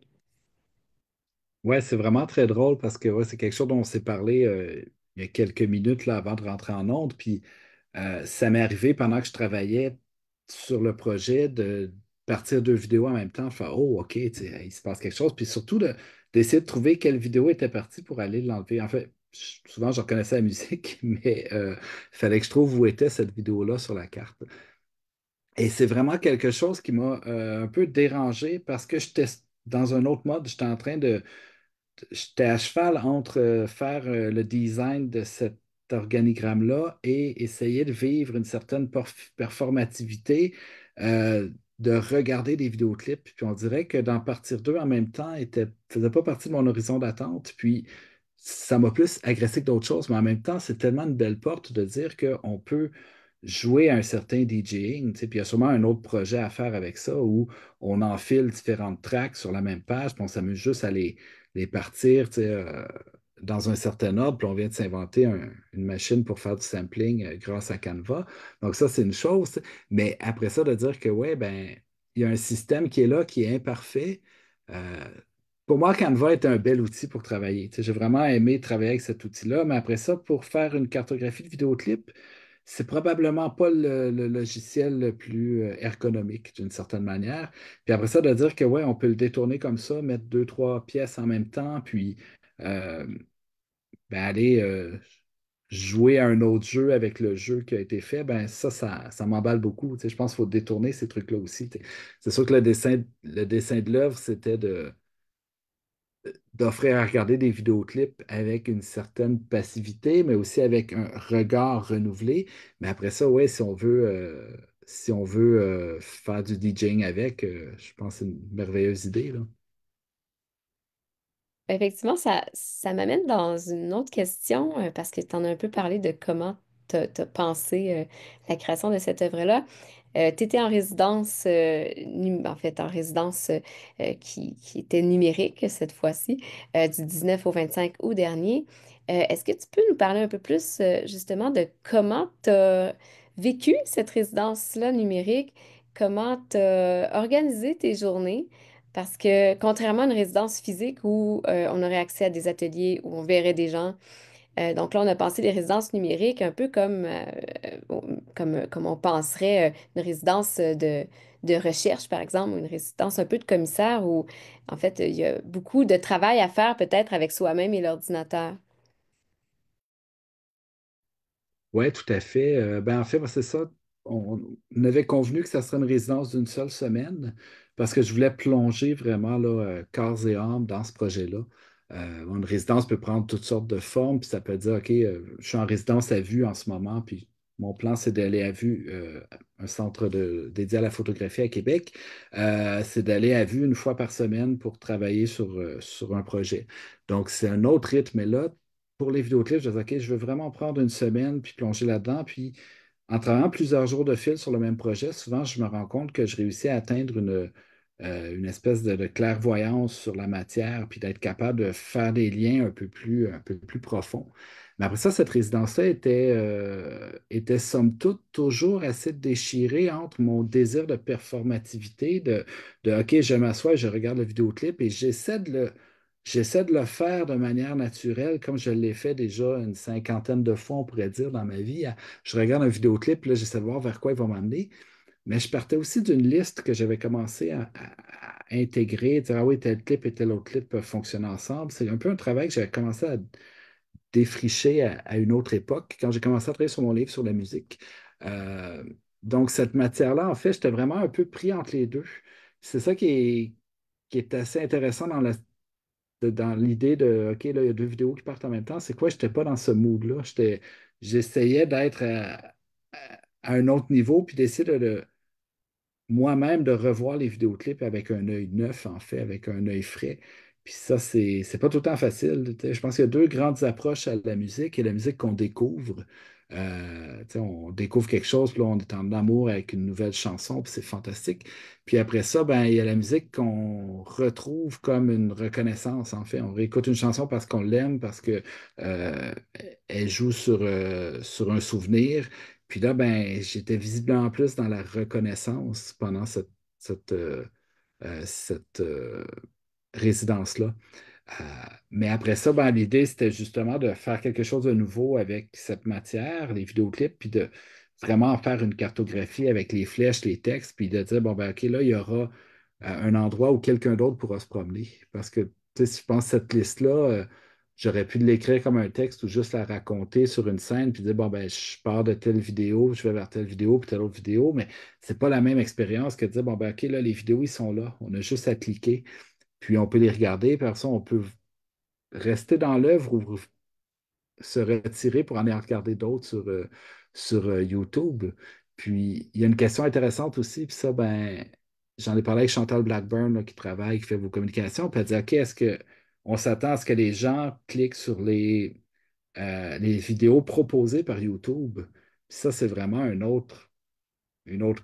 Ouais, c'est vraiment très drôle parce que ouais, c'est quelque chose dont on s'est parlé il y a quelques minutes là, avant de rentrer en onde. Puis ça m'est arrivé pendant que je travaillais sur le projet de partir deux vidéos en même temps, faire oh, OK, tu sais, il se passe quelque chose. Puis surtout d'essayer de trouver quelle vidéo était partie pour aller l'enlever. En fait, souvent je reconnaissais la musique, mais il fallait que je trouve où était cette vidéo-là sur la carte. Et c'est vraiment quelque chose qui m'a un peu dérangé parce que j'étais dans un autre mode. J'étais à cheval entre faire le design de cet organigramme-là et essayer de vivre une certaine performativité, de regarder des vidéoclips. Puis on dirait que d'en partir deux en même temps faisait pas partie de mon horizon d'attente. Puis ça m'a plus agressé que d'autres choses, mais en même temps, c'est tellement une belle porte de dire qu'on peut jouer à un certain DJing, tu sais, puis il y a sûrement un autre projet à faire avec ça où on enfile différentes tracks sur la même page, puis on s'amuse juste à les partir, tu sais, dans un certain ordre, puis on vient de s'inventer une machine pour faire du sampling grâce à Canva. Donc ça, c'est une chose, tu sais. Mais après ça, de dire que, ouais, ben, il y a un système qui est là, qui est imparfait, euh, Pour moi, Canva est un bel outil pour travailler. Tu sais, j'ai vraiment aimé travailler avec cet outil-là, mais après ça, pour faire une cartographie de vidéoclip, c'est probablement pas le logiciel le plus ergonomique d'une certaine manière. Puis après ça, de dire que ouais, on peut le détourner comme ça, mettre deux, trois pièces en même temps, puis euh, ben, aller jouer à un autre jeu avec le jeu qui a été fait, ben ça m'emballe beaucoup. Tu sais, je pense qu'il faut détourner ces trucs-là aussi. Tu sais. C'est sûr que le dessin de l'œuvre, c'était d'offrir à regarder des vidéoclips avec une certaine passivité, mais aussi avec un regard renouvelé. Mais après ça, ouais, si on veut faire du DJing avec, je pense que c'est une merveilleuse idée, là. Effectivement, ça m'amène dans une autre question, parce que tu en as un peu parlé de comment tu as pensé la création de cette œuvre-là. Tu étais en résidence, en fait, en résidence qui était numérique cette fois-ci, du 19 au 25 août dernier. Est-ce que tu peux nous parler un peu plus justement de comment tu as vécu cette résidence-là numérique, comment tu as organisé tes journées? Parce que contrairement à une résidence physique où on aurait accès à des ateliers, où on verrait des gens, donc là, on a pensé les résidences numériques un peu comme on penserait une résidence de recherche, par exemple, ou une résidence un peu de commissaire où, en fait, il y a beaucoup de travail à faire peut-être avec soi-même et l'ordinateur. Oui, tout à fait. Ben, en fait, moi, c'est ça. On avait convenu que ça serait une résidence d'une seule semaine parce que je voulais plonger vraiment là, corps et âme dans ce projet-là. Une résidence peut prendre toutes sortes de formes, puis ça peut dire, OK, je suis en résidence à vue en ce moment, puis mon plan, c'est d'aller à vue, un centre dédié à la photographie à Québec. C'est d'aller à vue une fois par semaine pour travailler sur un projet. Donc, c'est un autre rythme. Mais là, pour les vidéoclips, je disais, OK, je veux vraiment prendre une semaine puis plonger là-dedans. Puis en travaillant plusieurs jours de fil sur le même projet, souvent, je me rends compte que je réussis à atteindre une espèce de clairvoyance sur la matière, puis d'être capable de faire des liens un peu plus profonds. Mais après ça, cette résidence-là était somme toute toujours assez déchirée entre mon désir de performativité, de OK, je m'assois, je regarde le vidéoclip et j'essaie de le faire de manière naturelle, comme je l'ai fait déjà une cinquantaine de fois, on pourrait dire, dans ma vie. Je regarde un vidéoclip, là, j'essaie de voir vers quoi il va m'amener. Mais je partais aussi d'une liste que j'avais commencé à intégrer, dire, ah oui, tel clip et tel autre clip peuvent fonctionner ensemble. C'est un peu un travail que j'avais commencé à défricher à une autre époque, quand j'ai commencé à travailler sur mon livre sur la musique. Euh, donc, cette matière-là, en fait, j'étais vraiment un peu pris entre les deux. C'est ça qui est assez intéressant dans l'idée de, OK, là, il y a deux vidéos qui partent en même temps. C'est quoi? Je n'étais pas dans ce mood-là. J'essayais d'être à un autre niveau, puis d'essayer moi-même de revoir les vidéoclips avec un œil neuf, en fait, avec un œil frais. Puis ça, c'est pas tout le temps facile. Tu sais. Je pense qu'il y a deux grandes approches à la musique. Il y a la musique qu'on découvre. Tu sais, on découvre quelque chose, puis là, on est en amour avec une nouvelle chanson, puis c'est fantastique. Puis après ça, ben, il y a la musique qu'on retrouve comme une reconnaissance, en fait. On réécoute une chanson parce qu'on l'aime, parce que euh, elle joue sur un souvenir. Puis là, ben, j'étais visiblement plus dans la reconnaissance pendant cette résidence-là. Euh, mais après ça, ben, l'idée, c'était justement de faire quelque chose de nouveau avec cette matière, les vidéoclips, puis de vraiment en faire une cartographie avec les flèches, les textes, puis de dire, bon, ben, OK, là, il y aura un endroit où quelqu'un d'autre pourra se promener. Parce que, tu sais, si je pense que cette liste-là, j'aurais pu l'écrire comme un texte ou juste la raconter sur une scène, puis dire, bon, ben, je pars de telle vidéo, je vais vers telle vidéo, puis telle autre vidéo, mais c'est pas la même expérience que de dire, bon, ben, OK, là, les vidéos, ils sont là. On a juste à cliquer. Puis on peut les regarder, puis après ça, on peut rester dans l'œuvre ou se retirer pour en aller regarder d'autres sur YouTube. Puis il y a une question intéressante aussi, puis ça, ben, j'en ai parlé avec Chantal Blackburn, là, qui travaille, qui fait vos communications, puis elle dit, OK, est-ce que on s'attend à ce que les gens cliquent sur les vidéos proposées par YouTube? Puis ça, c'est vraiment une autre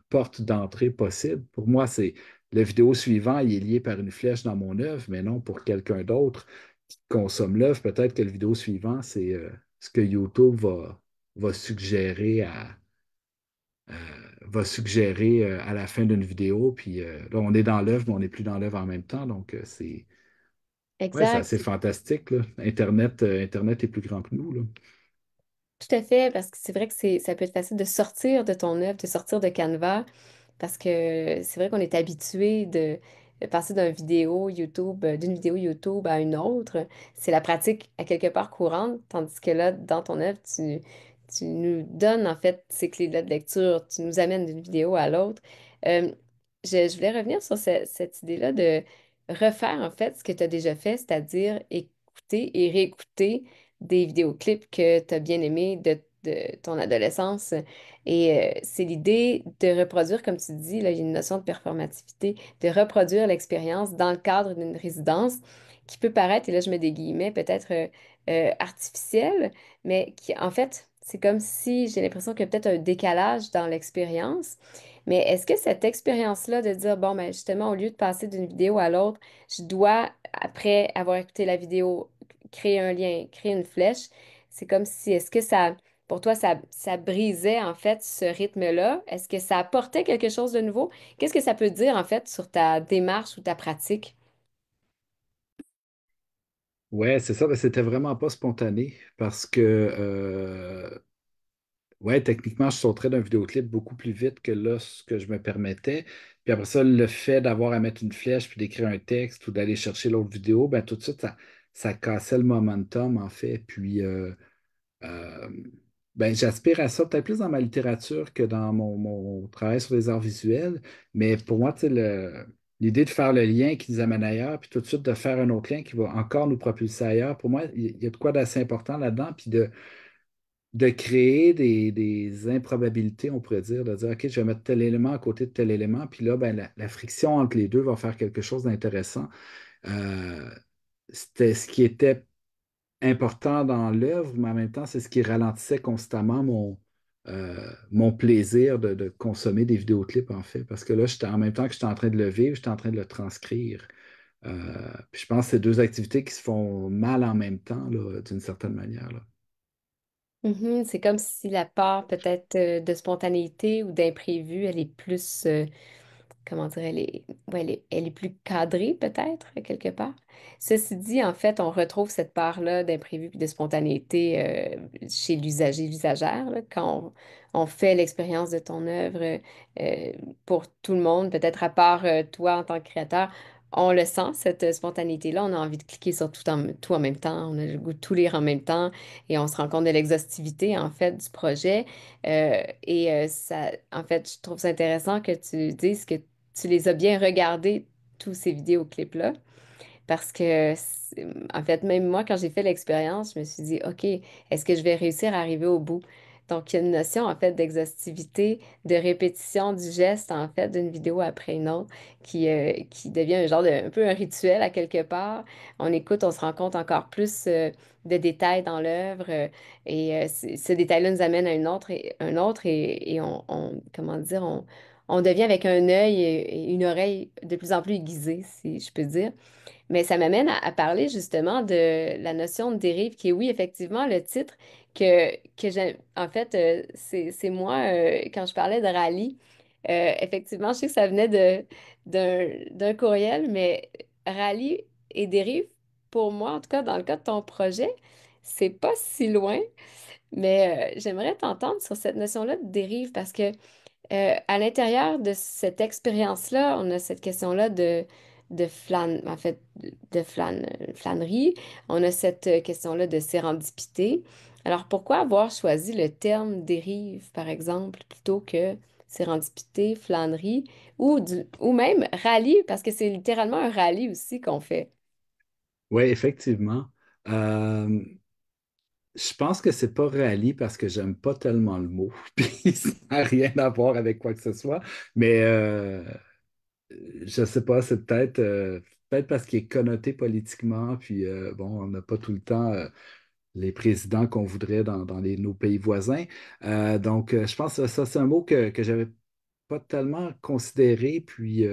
porte d'entrée possible. Pour moi, c'est le vidéo suivant, il est lié par une flèche dans mon œuvre, mais non pour quelqu'un d'autre qui consomme l'œuvre. Peut-être que le vidéo suivant, c'est ce que YouTube va suggérer euh, à la fin d'une vidéo. Puis là, on est dans l'œuvre, mais on n'est plus dans l'œuvre en même temps. Donc, Ouais, c'est assez Exact. fantastique, là. Internet est plus grand que nous, là. Tout à fait, parce que c'est vrai que ça peut être facile de sortir de ton œuvre, de sortir de Canva, parce que c'est vrai qu'on est habitué de passer d'une vidéo YouTube à une autre. C'est la pratique à quelque part courante, tandis que là, dans ton œuvre, tu nous donnes en fait ces clés-là de lecture, tu nous amènes d'une vidéo à l'autre. Euh, je voulais revenir sur cette idée-là de refaire en fait ce que tu as déjà fait, c'est-à-dire écouter et réécouter des vidéoclips que tu as bien aimés de ton adolescence. Et c'est l'idée de reproduire, comme tu dis, là, il y a une notion de performativité, de reproduire l'expérience dans le cadre d'une résidence qui peut paraître, et là je mets des guillemets, peut-être artificielle, mais qui en fait, c'est comme si j'ai l'impression qu'il y a peut-être un décalage dans l'expérience. Mais est-ce que cette expérience-là de dire, bon, ben justement, au lieu de passer d'une vidéo à l'autre, je dois, après avoir écouté la vidéo, créer un lien, créer une flèche, c'est comme si, est-ce que ça, pour toi, ça brisait en fait ce rythme-là? Est-ce que ça apportait quelque chose de nouveau? Qu'est-ce que ça peut dire en fait sur ta démarche ou ta pratique? Ouais, c'est ça, mais c'était vraiment pas spontané parce que ouais, techniquement, je sauterais d'un vidéoclip beaucoup plus vite que là, ce que je me permettais. Puis après ça, le fait d'avoir à mettre une flèche, puis d'écrire un texte ou d'aller chercher l'autre vidéo, ben tout de suite, ça cassait le momentum, en fait. Puis euh, ben, j'aspire à ça, peut-être plus dans ma littérature que dans mon travail sur les arts visuels. Mais pour moi, tu sais, l'idée de faire le lien qui nous amène ailleurs, puis tout de suite de faire un autre lien qui va encore nous propulser ailleurs, pour moi, il y a de quoi d'assez important là-dedans. Puis de créer des improbabilités, on pourrait dire, de dire, OK, je vais mettre tel élément à côté de tel élément, puis là, ben, la friction entre les deux va faire quelque chose d'intéressant. Euh, C'était ce qui était important dans l'œuvre, mais en même temps, c'est ce qui ralentissait constamment mon plaisir de consommer des vidéoclips, en fait, parce que là, en même temps que j'étais en train de le vivre, j'étais en train de le transcrire. Puis je pense que c'est deux activités qui se font mal en même temps, là, d'une certaine manière, là. Mhm, c'est comme si la part peut-être de spontanéité ou d'imprévu, elle est plus comment dire, elle est plus cadrée peut-être, quelque part. Ceci dit, en fait, on retrouve cette part-là d'imprévu et de spontanéité chez l'usager, l'usagère, là, quand on fait l'expérience de ton œuvre euh, pour tout le monde, peut-être à part toi en tant que créateur. On le sent, cette spontanéité-là. On a envie de cliquer sur tout en même temps. On a le goût de tout lire en même temps. Et on se rend compte de l'exhaustivité, en fait, du projet. Ça, en fait, je trouve ça intéressant que tu dises que tu les as bien regardés, tous ces vidéoclips-là. Parce que, en fait, même moi, quand j'ai fait l'expérience, je me suis dit, OK, est-ce que je vais réussir à arriver au bout? Donc, il y a une notion, en fait, d'exhaustivité, de répétition du geste, en fait, d'une vidéo après une autre, qui devient un genre un peu un rituel à quelque part. On écoute, on se rend compte encore plus de détails dans l'œuvre, ce détail-là nous amène à un autre, comment dire, on devient avec un œil et une oreille de plus en plus aiguisés, si je peux dire. Mais ça m'amène à parler justement de la notion de dérive, qui est oui, effectivement, le titre que j'aime. En fait, c'est moi, quand je parlais de rallye, effectivement, je sais que ça venait d'un courriel, mais rallye et dérive, pour moi, en tout cas, dans le cas de ton projet, c'est pas si loin, mais j'aimerais t'entendre sur cette notion-là de dérive parce que à l'intérieur de cette expérience-là, on a cette question-là en fait, flânerie. On a cette question-là de sérendipité. Alors, pourquoi avoir choisi le terme dérive, par exemple, plutôt que sérendipité, flânerie, ou même rallye, parce que c'est littéralement un rallye aussi qu'on fait. Oui, effectivement. Euh, je pense que c'est pas rallye parce que j'aime pas tellement le mot, puis ça n'a rien à voir avec quoi que ce soit, mais je sais pas, c'est peut-être parce qu'il est connoté politiquement, puis bon, on n'a pas tout le temps les présidents qu'on voudrait dans nos pays voisins. Donc, je pense que ça, c'est un mot que j'avais pas tellement considéré, puis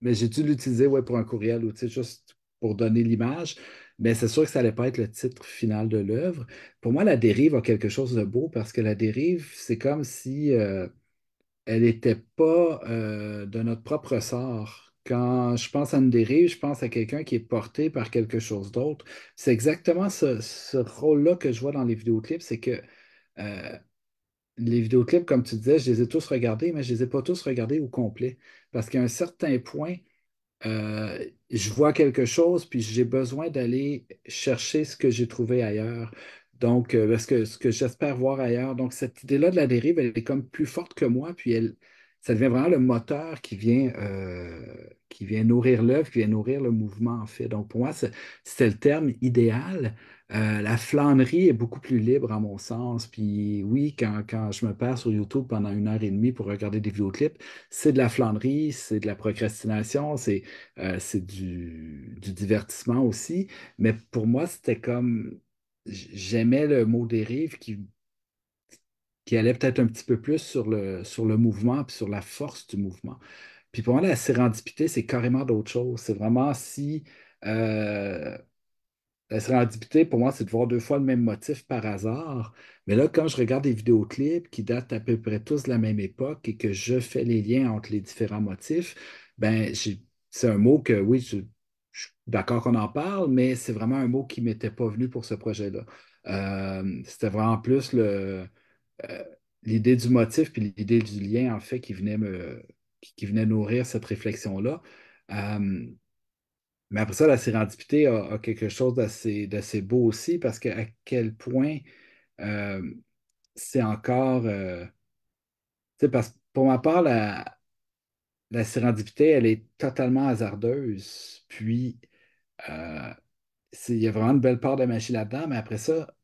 mais j'ai dû l'utiliser ouais, pour un courriel ou tu sais, juste pour donner l'image. Mais c'est sûr que ça n'allait pas être le titre final de l'œuvre. Pour moi, la dérive a quelque chose de beau parce que la dérive, c'est comme si elle n'était pas de notre propre sort. Quand je pense à une dérive, je pense à quelqu'un qui est porté par quelque chose d'autre. C'est exactement ce rôle-là que je vois dans les vidéoclips, c'est que euh, les vidéoclips, comme tu disais, je les ai tous regardés, mais je ne les ai pas tous regardés au complet. Parce qu'à un certain point, je vois quelque chose, puis j'ai besoin d'aller chercher ce que j'ai trouvé ailleurs. Donc, parce que ce que j'espère voir ailleurs. Donc, cette idée-là de la dérive, elle est comme plus forte que moi, puis ça devient vraiment le moteur qui vient nourrir l'œuvre, qui vient nourrir le mouvement, en fait. Donc, pour moi, c'était le terme idéal. La flânerie est beaucoup plus libre à mon sens. Puis oui, quand je me perds sur YouTube pendant 1 heure et demie pour regarder des vidéoclips, c'est de la flânerie, c'est de la procrastination, c'est du divertissement aussi. Mais pour moi, c'était comme j'aimais le mot dérive qui allait peut-être un petit peu plus sur le mouvement puis sur la force du mouvement. Puis pour moi, la sérendipité, c'est carrément d'autre chose. C'est vraiment si euh, la sérendipité, pour moi, c'est de voir 2 fois le même motif par hasard. Mais là, quand je regarde des vidéoclips qui datent à peu près tous de la même époque et que je fais les liens entre les différents motifs, ben, c'est un mot que, oui, je suis d'accord qu'on en parle, mais c'est vraiment un mot qui ne m'était pas venu pour ce projet-là. C'était vraiment plus euh, l'idée du motif puis l'idée du lien, en fait, qui venait nourrir cette réflexion-là. Euh, mais après ça, la sérendipité a quelque chose d'assez beau aussi parce que à quel point euh, c'est encore. Tu sais, parce que pour ma part, la sérendipité, elle est totalement hasardeuse. Puis, euh, il y a vraiment une belle part de magie là-dedans. Mais après ça,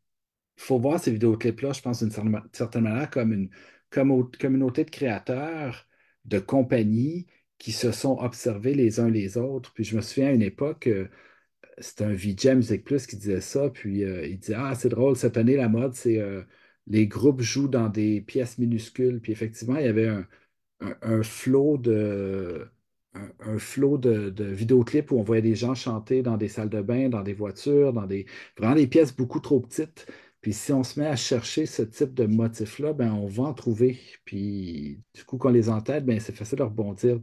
il faut voir ces vidéoclips-là, je pense, d'une certaine manière, comme une communauté de créateurs, de compagnies qui se sont observés les uns les autres. Puis, je me souviens à une époque. C'était un VJ Music Plus qui disait ça, puis il dit, ah, c'est drôle, cette année, la mode, c'est les groupes jouent dans des pièces minuscules. Puis effectivement, il y avait un flot un flot de vidéoclips où on voyait des gens chanter dans des salles de bain, dans des voitures, vraiment des pièces beaucoup trop petites. Puis si on se met à chercher ce type de motif-là, ben, on va en trouver. Puis du coup, quand on les entête, ben, c'est facile de rebondir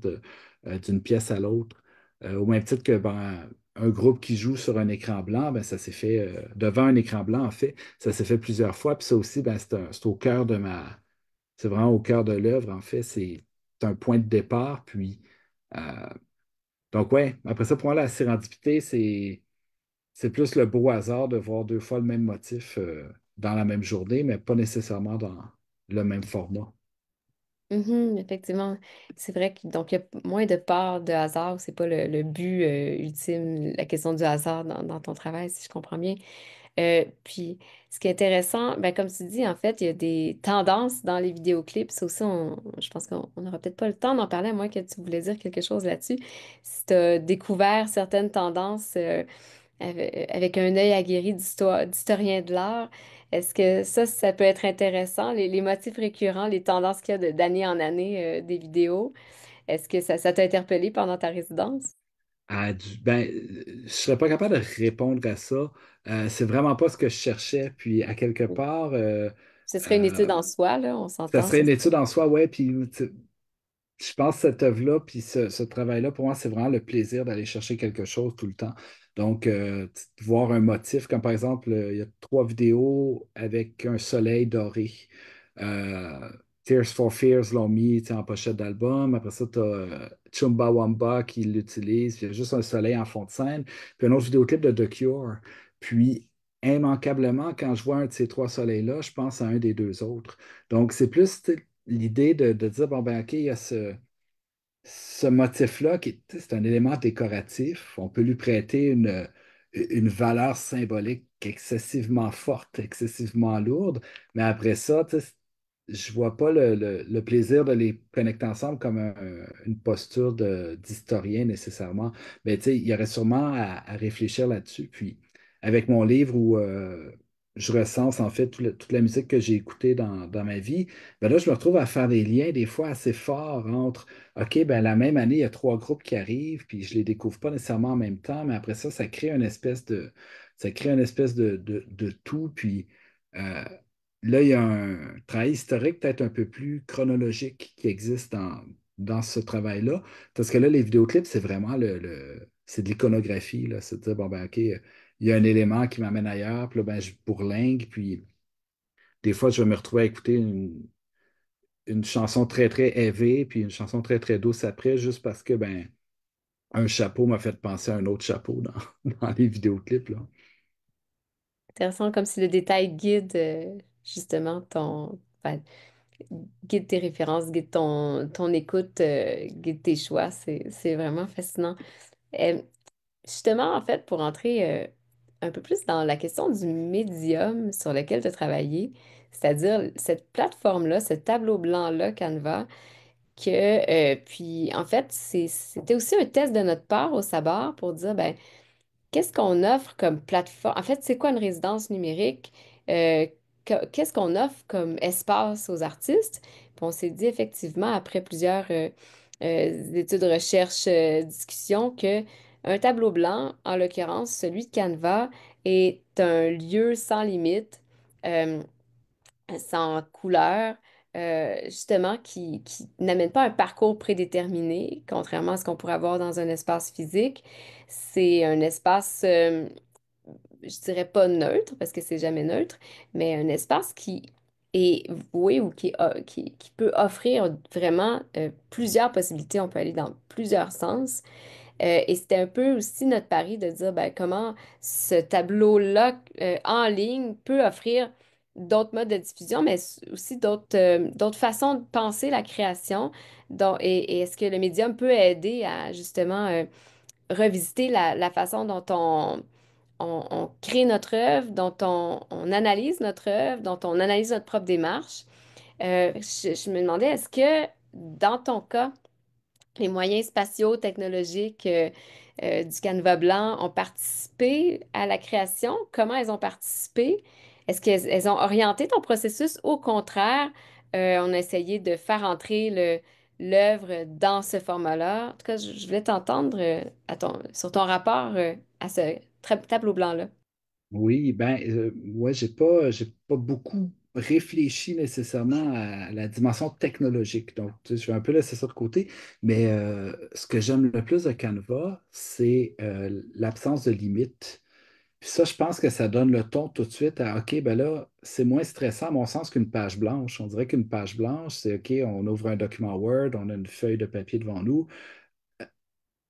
d'une pièce à l'autre. Au même titre que ben, un groupe qui joue sur un écran blanc, ben, ça s'est fait devant un écran blanc, en fait, ça s'est fait plusieurs fois. Puis ça aussi, ben, c'est au cœur de c'est vraiment au cœur de l'œuvre, en fait. C'est un point de départ. Puis, euh, donc, ouais, après ça, pour moi, la sérendipité, c'est plus le beau hasard de voir 2 fois le même motif dans la même journée, mais pas nécessairement dans le même format. Mhm, effectivement, c'est vrai que donc il y a moins de peur de hasard, c'est pas le but ultime, la question du hasard dans ton travail, si je comprends bien. Puis, ce qui est intéressant, ben, comme tu dis, en fait, il y a des tendances dans les vidéoclips. Ça aussi, je pense qu'on n'aura peut-être pas le temps d'en parler, à moins que tu voulais dire quelque chose là-dessus. Si tu as découvert certaines tendances avec un œil aguerri d'historien de l'art, est-ce que ça peut être intéressant, les motifs récurrents, les tendances qu'il y a d'année en année des vidéos? Est-ce que ça t'a interpellé pendant ta résidence? Ben, je serais pas capable de répondre à ça. C'est vraiment pas ce que je cherchais. Puis, à quelque part, Ce serait une étude euh, en soi, là, on ça s'entend. serait une étude en soi, ouais. Puis, je pense que cette œuvre-là, puis ce travail-là, pour moi, c'est vraiment le plaisir d'aller chercher quelque chose tout le temps. Donc, voir un motif, comme par exemple, il y a 3 vidéos avec un soleil doré. Euh, Tears for Fears l'ont mis tu sais, en pochette d'album. Après ça, tu as Chumbawamba qui l'utilise. Il y a juste un soleil en fond de scène. Puis un autre vidéoclip de The Cure. Puis, immanquablement, quand je vois un de ces 3 soleils-là, je pense à un des 2 autres. Donc, c'est plus tu sais, l'idée de dire, bon, ben, OK, il y a ce motif-là, qui c'est un élément décoratif, on peut lui prêter une valeur symbolique excessivement forte, excessivement lourde, mais après ça, tu sais, je vois pas le plaisir de les connecter ensemble comme une posture d'historien nécessairement. Mais tu sais, il y aurait sûrement à réfléchir là-dessus. Puis, avec mon livre où je recense en fait toute la musique que j'ai écoutée dans ma vie, ben là, je me retrouve à faire des liens des fois assez forts entre OK, ben la même année, il y a 3 groupes qui arrivent, puis je les découvre pas nécessairement en même temps, mais après ça, ça crée une espèce de tout. Puis là, il y a un travail historique peut-être un peu plus chronologique qui existe dans ce travail-là. Parce que là, les vidéoclips, c'est vraiment c'est de l'iconographie, là. C'est de dire, bon, ben, OK, il y a un élément qui m'amène ailleurs, puis là, ben, je bourlingue, puis des fois, je vais me retrouver à écouter une chanson très, très heavy, puis une chanson très, très douce après, juste parce que, ben, un chapeau m'a fait penser à un autre chapeau dans, dans les vidéoclips, là. Intéressant, comme si le détail guide justement enfin, guide tes références, guide ton écoute, guide tes choix. C'est vraiment fascinant. Euh, Justement, en fait, pour entrer un peu plus dans la question du médium sur lequel tu as travaillé, c'est-à-dire cette plateforme-là, ce tableau blanc-là, Canva, puis en fait, c'était aussi un test de notre part au Sabar pour dire, ben, qu'est-ce qu'on offre comme plateforme? En fait, c'est quoi une résidence numérique? Euh, Qu'est-ce qu'on offre comme espace aux artistes? Puis on s'est dit effectivement, après plusieurs études, recherches, discussions, que un tableau blanc, en l'occurrence celui de Canva, est un lieu sans limite, euh, sans couleur, justement, qui n'amène pas un parcours prédéterminé, contrairement à ce qu'on pourrait avoir dans un espace physique. C'est un espace, je dirais pas neutre, parce que c'est jamais neutre, mais un espace qui est voué ou qui peut offrir vraiment plusieurs possibilités. On peut aller dans plusieurs sens. Et c'était un peu aussi notre pari de dire ben, comment ce tableau-là en ligne peut offrir d'autres modes de diffusion, mais aussi d'autres façons de penser la création. Et est-ce que le médium peut aider à justement revisiter la façon dont on crée notre œuvre, dont on analyse notre œuvre, dont on analyse notre propre démarche? Je me demandais, est-ce que dans ton cas, les moyens spatiaux technologiques du Canevas blanc ont participé à la création? Comment elles ont participé? Est-ce qu'elles ont orienté ton processus? Au contraire, on a essayé de faire entrer l'œuvre dans ce format-là. En tout cas, je voulais t'entendre sur ton rapport à ce tableau blanc-là. Oui, ben, ouais, j'ai pas beaucoup réfléchi nécessairement à la dimension technologique. Donc, tu sais, je vais un peu laisser ça de côté. Mais ce que j'aime le plus de Canva, c'est l'absence de limite. Puis ça, je pense que ça donne le ton tout de suite à OK, ben là, c'est moins stressant à mon sens qu'une page blanche. On dirait qu'une page blanche, c'est OK, on ouvre un document Word, on a une feuille de papier devant nous,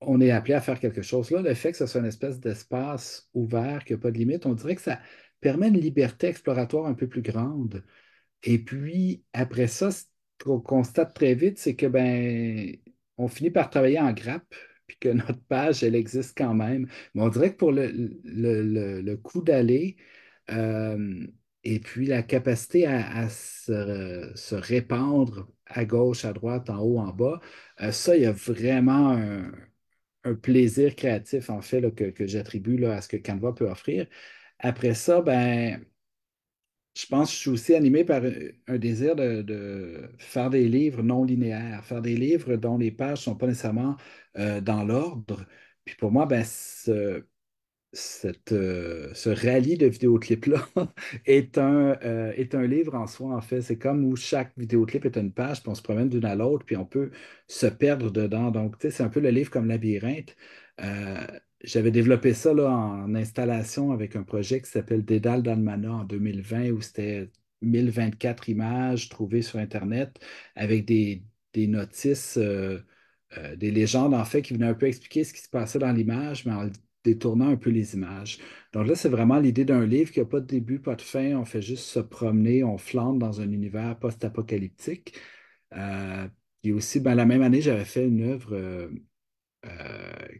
on est appelé à faire quelque chose. Là, le fait que ce soit une espèce d'espace ouvert, qu'il n'y a pas de limite, on dirait que ça permet une liberté exploratoire un peu plus grande. Et puis, après ça, ce qu'on constate très vite, c'est que ben, on finit par travailler en grappe, puis que notre page, elle existe quand même. Mais on dirait que pour le coup d'aller, euh, et puis la capacité à se répandre à gauche, à droite, en haut, en bas, ça, il y a vraiment un plaisir créatif, en fait, là, que j'attribue là, à ce que Canva peut offrir. Après ça, ben, je pense que je suis aussi animé par un désir de faire des livres non linéaires, faire des livres dont les pages ne sont pas nécessairement dans l'ordre. Puis pour moi, ben, ce rallye de vidéoclips-là est un livre en soi, en fait. C'est comme où chaque vidéoclip est une page, puis on se promène d'une à l'autre, puis on peut se perdre dedans. Donc, tu sais, c'est un peu le livre comme Labyrinthe. Euh, J'avais développé ça là, en installation avec un projet qui s'appelle Dédale d'Almana en 2020, où c'était 1024 images trouvées sur Internet avec des notices. Des légendes, en fait, qui venaient un peu expliquer ce qui se passait dans l'image, mais en détournant un peu les images. Donc là, c'est vraiment l'idée d'un livre qui n'a pas de début, pas de fin. On fait juste se promener, on flanque dans un univers post-apocalyptique. Euh, et aussi, ben, la même année, j'avais fait une œuvre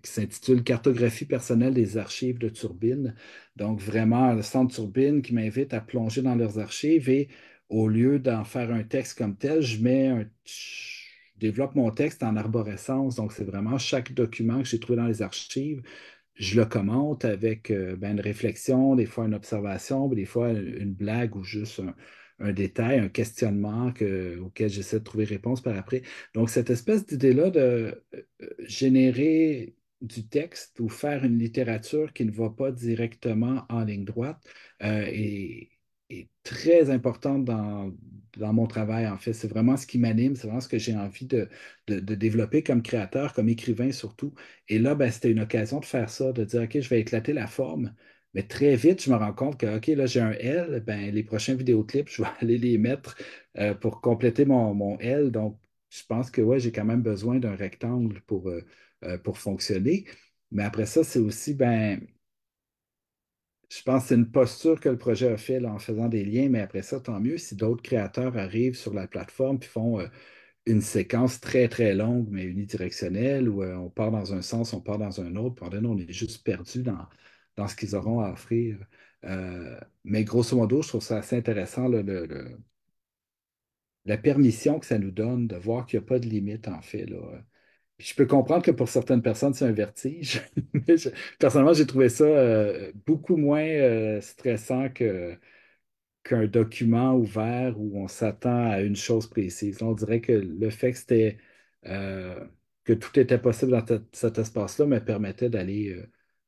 qui s'intitule Cartographie personnelle des archives de Turbine. Donc vraiment, le centre Turbine qui m'invite à plonger dans leurs archives et au lieu d'en faire un texte comme tel, je développe mon texte en arborescence. Donc c'est vraiment chaque document que j'ai trouvé dans les archives, je le commente avec ben, une réflexion, des fois une observation, des fois une blague ou juste un détail, un questionnement auquel j'essaie de trouver réponse par après. Donc, cette espèce d'idée-là de générer du texte ou faire une littérature qui ne va pas directement en ligne droite est très importante dans mon travail, en fait. C'est vraiment ce qui m'anime, c'est vraiment ce que j'ai envie de développer comme créateur, comme écrivain surtout. Et là, ben, c'était une occasion de faire ça, de dire, OK, je vais éclater la forme. Mais très vite, je me rends compte que, OK, là, j'ai un L, ben, les prochains vidéoclips, je vais aller les mettre pour compléter mon L. Donc, je pense que, ouais, j'ai quand même besoin d'un rectangle pour fonctionner. Mais après ça, c'est aussi, ben, je pense que c'est une posture que le projet a fait là, en faisant des liens, mais après ça, tant mieux si d'autres créateurs arrivent sur la plateforme et font une séquence très, très longue, mais unidirectionnelle, où on part dans un sens, on part dans un autre, puis là, on est juste perdu dans ce qu'ils auront à offrir. Mais grosso modo, je trouve ça assez intéressant, là, la permission que ça nous donne de voir qu'il n'y a pas de limite, en fait, là. Puis je peux comprendre que pour certaines personnes, c'est un vertige. Mais personnellement, j'ai trouvé ça beaucoup moins stressant qu'un document ouvert où on s'attend à une chose précise. On dirait que le fait euh, que tout était possible dans cet espace-là me permettait d'aller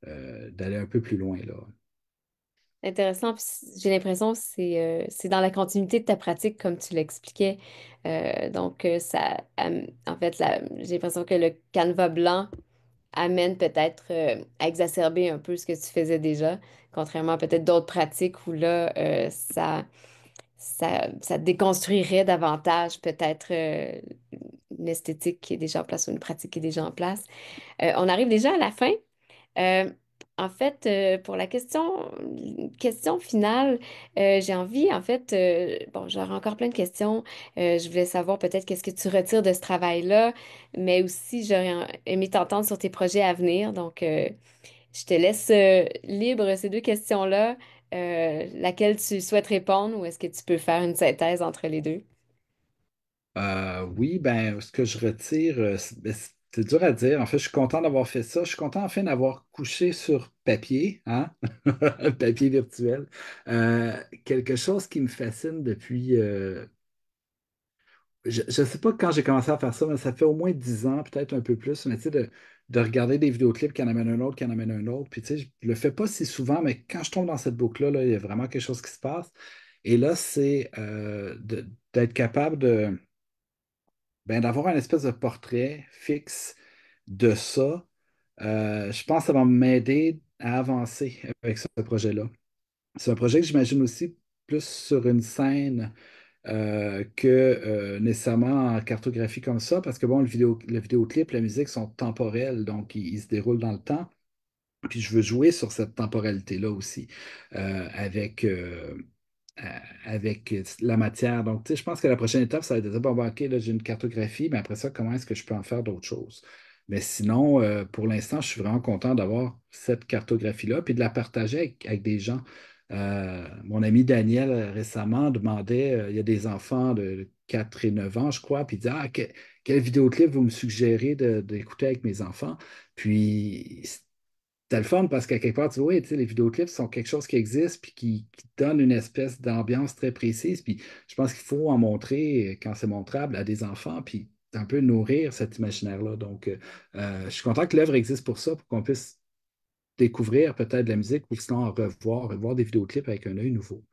un peu plus loin, là. Intéressant. Puis j'ai l'impression que c'est dans la continuité de ta pratique, comme tu l'expliquais. En fait, j'ai l'impression que le canevas blanc amène peut-être à exacerber un peu ce que tu faisais déjà, contrairement à peut-être d'autres pratiques où là, ça déconstruirait davantage peut-être une esthétique qui est déjà en place ou une pratique qui est déjà en place. On arrive déjà à la fin. Euh, En fait, pour la question finale, j'ai envie, en fait, bon, j'aurais encore plein de questions. Je voulais savoir peut-être qu'est-ce que tu retires de ce travail-là, mais aussi j'aurais aimé t'entendre sur tes projets à venir. Donc, je te laisse libre ces deux questions-là. Laquelle tu souhaites répondre ou est-ce que tu peux faire une synthèse entre les deux? Oui, ben, ce que je retire, ben, c'est dur à dire. En fait, je suis content d'avoir fait ça. Je suis content, enfin, d'avoir couché sur papier, hein? Papier virtuel. Euh, Quelque chose qui me fascine depuis, je ne sais pas quand j'ai commencé à faire ça, mais ça fait au moins 10 ans, peut-être un peu plus, mais tu sais, de regarder des vidéoclips qui en amènent un autre, qui en amènent un autre. Puis tu sais, je le fais pas si souvent, mais quand je tombe dans cette boucle-là, là, il y a vraiment quelque chose qui se passe. Et là, c'est d'être capable ben, d'avoir un espèce de portrait fixe de ça. Je pense que ça va m'aider à avancer avec ce projet-là. C'est un projet que j'imagine aussi plus sur une scène que nécessairement en cartographie comme ça, parce que bon, le vidéoclip, la musique sont temporels, donc ils se déroulent dans le temps. Puis je veux jouer sur cette temporalité-là aussi, avec, avec la matière. Donc, tu sais, je pense que la prochaine étape, ça va être de dire, bon, ben, OK, là, j'ai une cartographie, mais après ça, comment est-ce que je peux en faire d'autres choses? Mais sinon, pour l'instant, je suis vraiment content d'avoir cette cartographie-là, puis de la partager avec des gens. Mon ami Daniel, récemment, demandait, il y a des enfants de 4 et 9 ans, je crois, puis il dit, ah, quel vidéoclip vous me suggérez d'écouter avec mes enfants? Puis, c'était le fun parce qu'à quelque part, tu vois, oui, tu sais, les vidéoclips sont quelque chose qui existe puis qui donne une espèce d'ambiance très précise. Puis je pense qu'il faut en montrer quand c'est montrable à des enfants, puis un peu nourrir cet imaginaire-là. Donc, je suis content que l'œuvre existe pour ça, pour qu'on puisse découvrir peut-être de la musique ou sinon en revoir des vidéoclips avec un œil nouveau.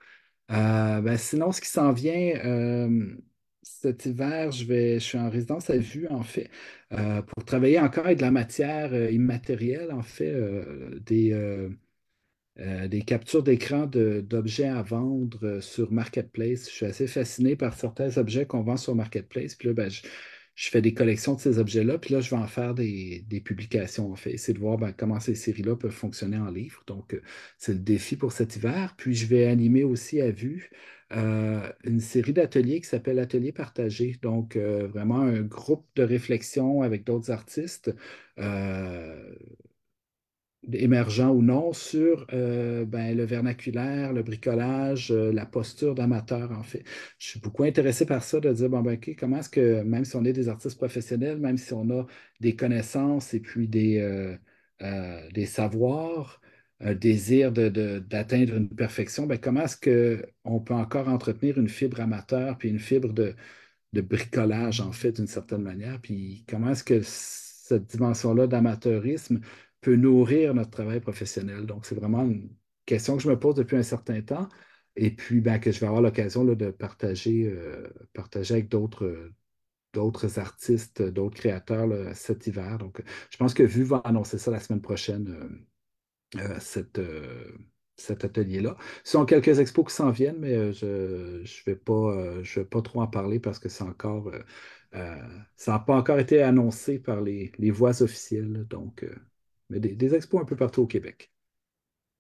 Ben, sinon, ce qui s'en vient cet hiver, je suis en résidence à vue, en fait, pour travailler encore avec de la matière immatérielle, en fait, des captures d'écran d'objets à vendre sur Marketplace. Je suis assez fasciné par certains objets qu'on vend sur Marketplace. Puis là, ben, je fais des collections de ces objets-là. Puis là, je vais en faire des publications, en fait. Essayer de voir ben, comment ces séries-là peuvent fonctionner en livre. Donc, c'est le défi pour cet hiver. Puis, je vais animer aussi à vue une série d'ateliers qui s'appelle Atelier partagé. Donc, vraiment un groupe de réflexion avec d'autres artistes. Euh, Émergent ou non, sur ben, le vernaculaire, le bricolage, la posture d'amateur, en fait. Je suis beaucoup intéressé par ça, de dire, bon, ben, OK, comment est-ce que, même si on est des artistes professionnels, même si on a des connaissances et puis des savoirs, un désir d'atteindre une perfection, ben, comment est-ce qu'on peut encore entretenir une fibre amateur puis une fibre de bricolage, en fait, d'une certaine manière. Puis comment est-ce que cette dimension-là d'amateurisme peut nourrir notre travail professionnel? Donc, c'est vraiment une question que je me pose depuis un certain temps. et puis ben, que je vais avoir l'occasion là, de partager avec d'autres artistes, d'autres créateurs là, cet hiver. Donc, je pense que Vue va annoncer ça la semaine prochaine, cet atelier-là. Ce sont quelques expos qui s'en viennent, mais je vais pas trop en parler parce que euh, ça n'a pas encore été annoncé par les voies officielles. Donc, mais des expos un peu partout au Québec.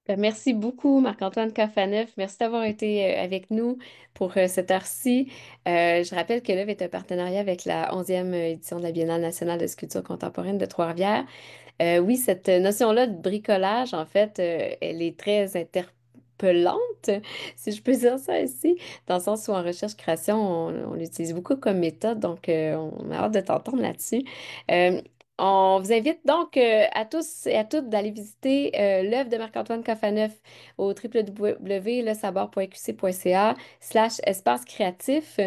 Ben, merci beaucoup, Marc-Antoine Cafaneuf. Merci d'avoir été avec nous pour cette heure-ci. Je rappelle que l'œuvre est un partenariat avec la 11e édition de la Biennale nationale de sculpture contemporaine de Trois-Rivières. Oui, cette notion-là de bricolage, en fait, elle est très interpellante, si je peux dire ça ici, dans le sens où en recherche-création, on l'utilise beaucoup comme méthode, donc on a hâte de t'entendre là-dessus. Euh, on vous invite donc à tous et à toutes d'aller visiter l'œuvre de Marc-Antoine Coffaneuf au www.lesavoirs.qc.ca/espace créatif.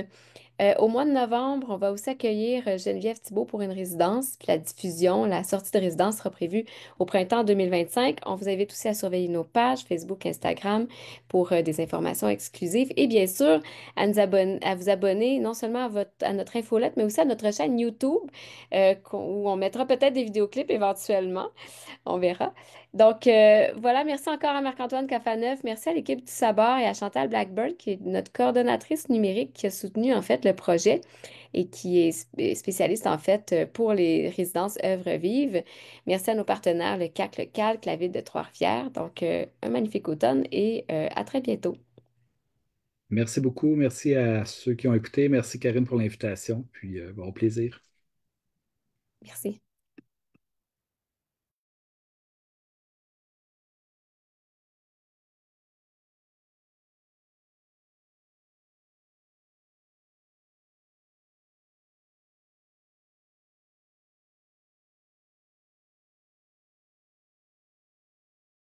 Au mois de novembre, on va aussi accueillir Geneviève Thibault pour une résidence. Puis la diffusion, la sortie de résidence sera prévue au printemps 2025. On vous invite aussi à surveiller nos pages Facebook, Instagram pour des informations exclusives. Et bien sûr, à vous abonner non seulement à notre infolette, mais aussi à notre chaîne YouTube, où on mettra peut-être des vidéoclips éventuellement. On verra. Donc, voilà, merci encore à Marc-Antoine Cafaneuf. Merci à l'équipe du Sabord et à Chantal Blackbird, qui est notre coordonnatrice numérique, qui a soutenu en fait le projet et qui est spécialiste en fait pour les résidences œuvres vives. Merci à nos partenaires, le CAC, le Calque, la ville de Trois-Rivières. Donc, un magnifique automne et à très bientôt. Merci beaucoup. Merci à ceux qui ont écouté. Merci Karine pour l'invitation. Puis bon plaisir. Merci.